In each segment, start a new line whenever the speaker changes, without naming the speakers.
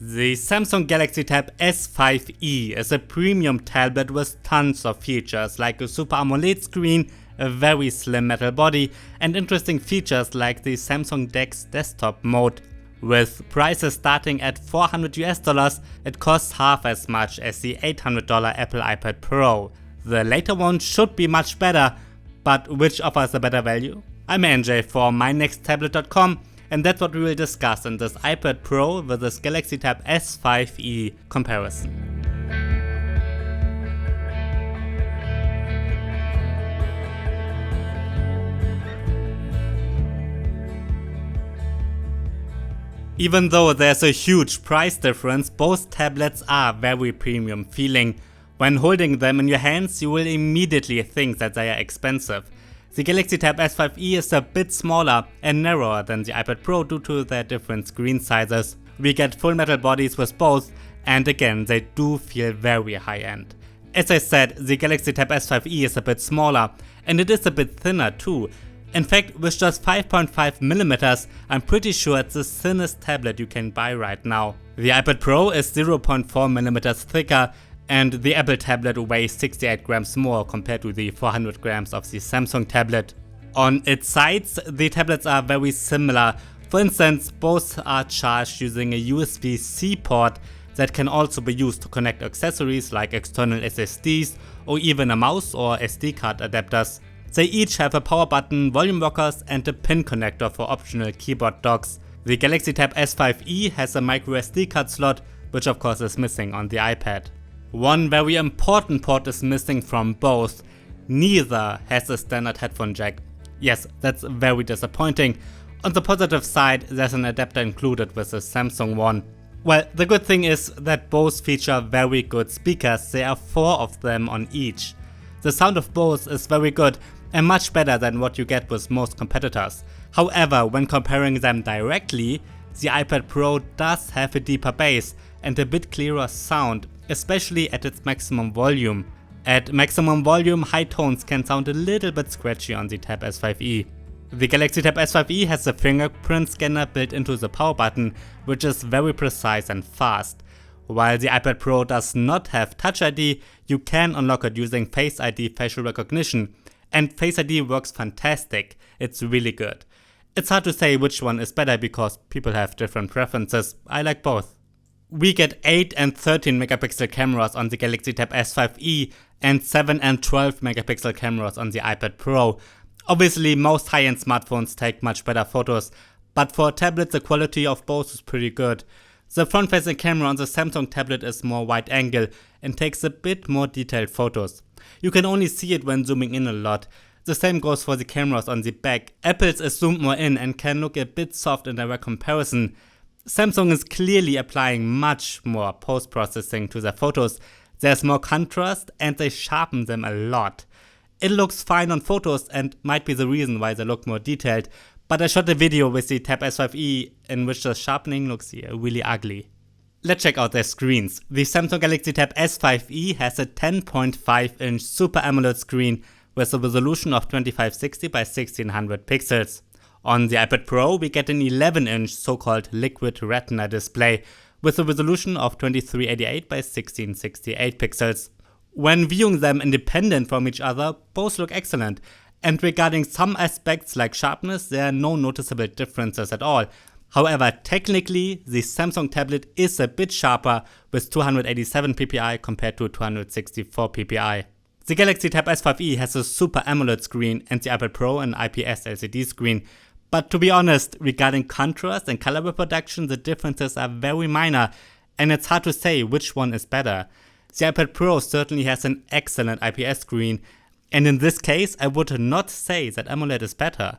The Samsung Galaxy Tab S5e is a premium tablet with tons of features like a Super AMOLED screen, a very slim metal body, and interesting features like the Samsung DeX desktop mode. With prices starting at $400, it costs half as much as the $800 Apple iPad Pro. The later one should be much better, but which offers a better value? I'm NJ for MyNextTablet.com, and that's what we will discuss in this iPad Pro vs Galaxy Tab S5e comparison. Even though there's a huge price difference, both tablets are very premium feeling. When holding them in your hands, you will immediately think that they are expensive. The Galaxy Tab S5e is a bit smaller and narrower than the iPad Pro due to their different screen sizes. We get full metal bodies with both, and again they do feel very high-end. As I said, the Galaxy Tab S5e is a bit smaller, and it is a bit thinner too. In fact, with just 5.5mm, I'm pretty sure it's the thinnest tablet you can buy right now. The iPad Pro is 0.4mm thicker, and the Apple tablet weighs 68 grams more compared to the 400 grams of the Samsung tablet. On its sides, the tablets are very similar. For instance, both are charged using a USB-C port that can also be used to connect accessories like external SSDs or even a mouse or SD card adapters. They each have a power button, volume rockers, and a pin connector for optional keyboard docks. The Galaxy Tab S5e has a micro SD card slot, which of course is missing on the iPad. One very important port is missing from both. Neither has a standard headphone jack. Yes, that's very disappointing. On the positive side, there's an adapter included with the Samsung one. Well, the good thing is that both feature very good speakers. There are 4 of them on each. The sound of both is very good and much better than what you get with most competitors. However, when comparing them directly, the iPad Pro does have a deeper bass and a bit clearer sound, especially at its maximum volume. At maximum volume, high tones can sound a little bit scratchy on the Tab S5e. The Galaxy Tab S5e has a fingerprint scanner built into the power button, which is very precise and fast. While the iPad Pro does not have Touch ID, you can unlock it using Face ID facial recognition, and Face ID works fantastic. It's really good. It's hard to say which one is better because people have different preferences. I like both. We get 8 and 13 megapixel cameras on the Galaxy Tab S5e and 7 and 12 megapixel cameras on the iPad Pro. Obviously, most high-end smartphones take much better photos, but for tablets the quality of both is pretty good. The front-facing camera on the Samsung tablet is more wide-angle and takes a bit more detailed photos. You can only see it when zooming in a lot. The same goes for the cameras on the back. Apple's is zoomed more in and can look a bit soft in direct comparison. Samsung is clearly applying much more post-processing to their photos. There's more contrast and they sharpen them a lot. It looks fine on photos and might be the reason why they look more detailed, but I shot a video with the Tab S5e in which the sharpening looks really ugly. Let's check out their screens. The Samsung Galaxy Tab S5e has a 10.5-inch Super AMOLED screen with a resolution of 2560 by 1600 pixels. On the iPad Pro, we get an 11-inch so-called liquid retina display with a resolution of 2388 by 1668 pixels. When viewing them independent from each other, both look excellent, and regarding some aspects like sharpness, there are no noticeable differences at all. However, technically, the Samsung tablet is a bit sharper with 287 ppi compared to 264 ppi. The Galaxy Tab S5e has a Super AMOLED screen and the iPad Pro an IPS LCD screen. But to be honest, regarding contrast and color reproduction, the differences are very minor, and it's hard to say which one is better. The iPad Pro certainly has an excellent IPS screen, and in this case I would not say that AMOLED is better.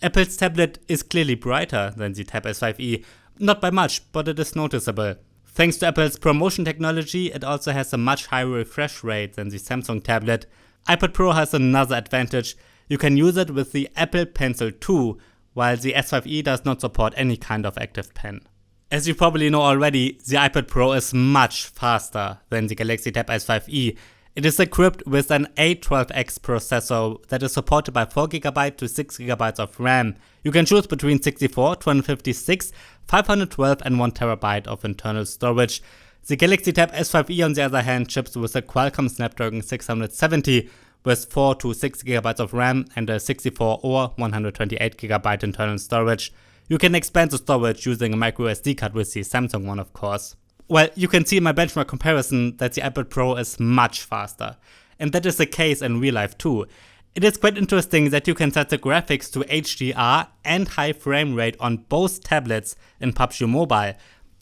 Apple's tablet is clearly brighter than the Tab S5e, not by much, but it is noticeable. Thanks to Apple's ProMotion technology, it also has a much higher refresh rate than the Samsung tablet. iPad Pro has another advantage: you can use it with the Apple Pencil 2, while the S5e does not support any kind of active pen. As you probably know already, the iPad Pro is much faster than the Galaxy Tab S5e. It is equipped with an A12X processor that is supported by 4GB to 6GB of RAM. You can choose between 64, 256, 512 and 1TB of internal storage. The Galaxy Tab S5e on the other hand ships with a Qualcomm Snapdragon 670 with 4 to 6GB of RAM and a 64 or 128GB internal storage. You can expand the storage using a microSD card with the Samsung one, of course. Well, you can see in my benchmark comparison that the iPad Pro is much faster, and that is the case in real life too. It is quite interesting that you can set the graphics to HDR and high frame rate on both tablets in PUBG Mobile.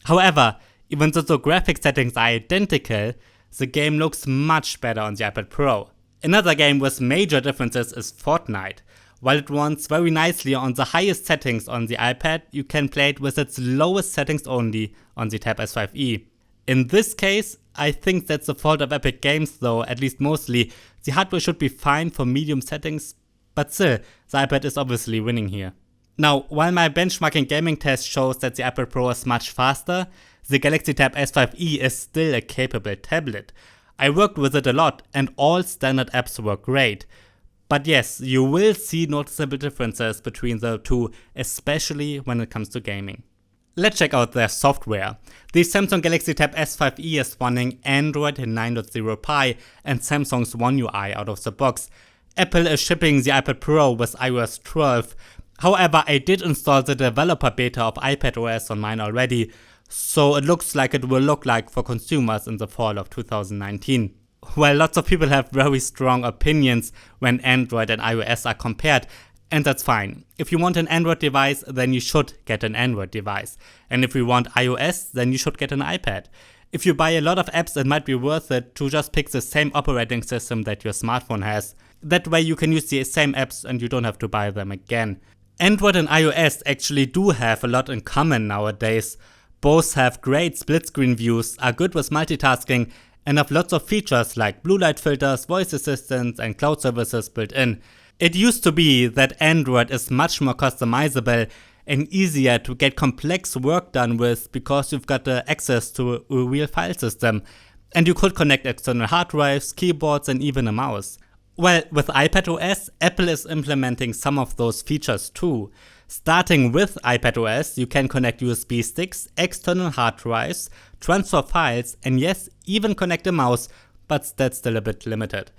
However, even though the graphics settings are identical, the game looks much better on the iPad Pro. Another game with major differences is Fortnight. While it runs very nicely on the highest settings on the iPad, you can play it with its lowest settings only on the Tab S5e. In this case, I think that's the fault of Epic Games though, at least mostly. The hardware should be fine for medium settings, but still, the iPad is obviously winning here. Now, while my benchmarking gaming test shows that the iPad Pro is much faster, the Galaxy Tab S5e is still a capable tablet. I worked with it a lot and all standard apps work great. But yes, you will see noticeable differences between the two, especially when it comes to gaming. Let's check out their software. The Samsung Galaxy Tab S5e is running Android 9.0 Pie and Samsung's One UI out of the box. Apple is shipping the iPad Pro with iOS 12. However, I did install the developer beta of iPadOS on mine already, so it looks like it will look like for consumers in the fall of 2019. Well, lots of people have very strong opinions when Android and iOS are compared, and that's fine. If you want an Android device, then you should get an Android device. And if you want iOS, then you should get an iPad. If you buy a lot of apps, it might be worth it to just pick the same operating system that your smartphone has. That way you can use the same apps and you don't have to buy them again. Android and iOS actually do have a lot in common nowadays. Both have great split screen views, are good with multitasking, and have lots of features like blue light filters, voice assistants and cloud services built in. It used to be that Android is much more customizable and easier to get complex work done with because you've got the access to a real file system, and you could connect external hard drives, keyboards and even a mouse. Well, with iPadOS, Apple is implementing some of those features too. Starting with iPadOS, you can connect USB sticks, external hard drives, transfer files, and yes, even connect a mouse, but that's still a bit limited.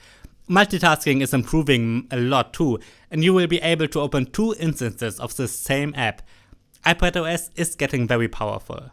Multitasking is improving a lot too, and you will be able to open 2 instances of the same app. iPadOS is getting very powerful.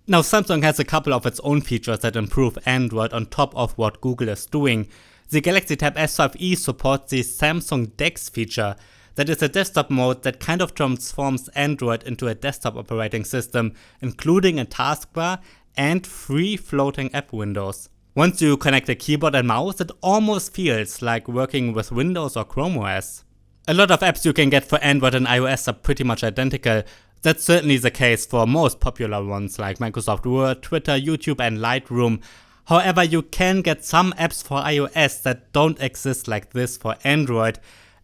Now, Samsung has a couple of its own features that improve Android on top of what Google is doing. The Galaxy Tab S5e supports the Samsung DeX feature. That is a desktop mode that kind of transforms Android into a desktop operating system, including a taskbar and free floating app windows. Once you connect a keyboard and mouse, it almost feels like working with Windows or Chrome OS. A lot of apps you can get for Android and iOS are pretty much identical. That's certainly the case for most popular ones like Microsoft Word, Twitter, YouTube and Lightroom. However, you can get some apps for iOS that don't exist like this for Android.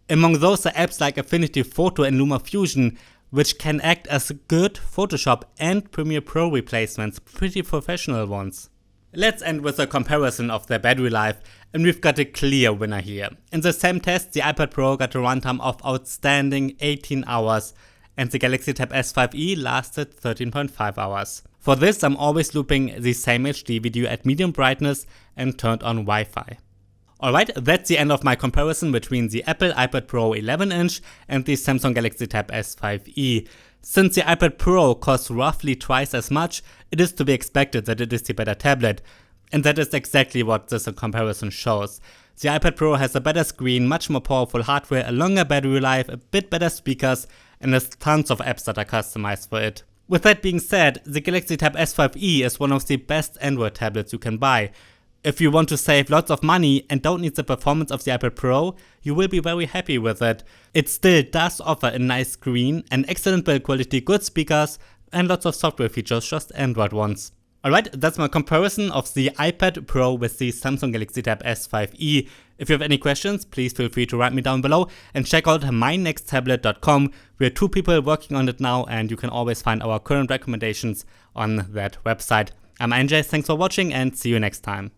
Among those are apps like Affinity Photo and LumaFusion, which can act as good Photoshop and Premiere Pro replacements, pretty professional ones. Let's end with a comparison of their battery life, and we've got a clear winner here. In the same test, the iPad Pro got a runtime of outstanding 18 hours, and the Galaxy Tab S5e lasted 13.5 hours. For this, I'm always looping the same HD video at medium brightness and turned on Wi-Fi. Alright, that's the end of my comparison between the Apple iPad Pro 11-inch and the Samsung Galaxy Tab S5e. Since the iPad Pro costs roughly twice as much, it is to be expected that it is the better tablet. And that is exactly what this comparison shows. The iPad Pro has a better screen, much more powerful hardware, a longer battery life, a bit better speakers, and there's tons of apps that are customized for it. With that being said, the Galaxy Tab S5e is one of the best Android tablets you can buy. If you want to save lots of money and don't need the performance of the iPad Pro, you will be very happy with it. It still does offer a nice screen, an excellent build quality, good speakers, and lots of software features, just Android ones. Alright, that's my comparison of the iPad Pro with the Samsung Galaxy Tab S5e. If you have any questions, please feel free to write me down below and check out mynexttablet.com. We're 2 people working on it now and you can always find our current recommendations on that website. I'm NJ, thanks for watching and see you next time.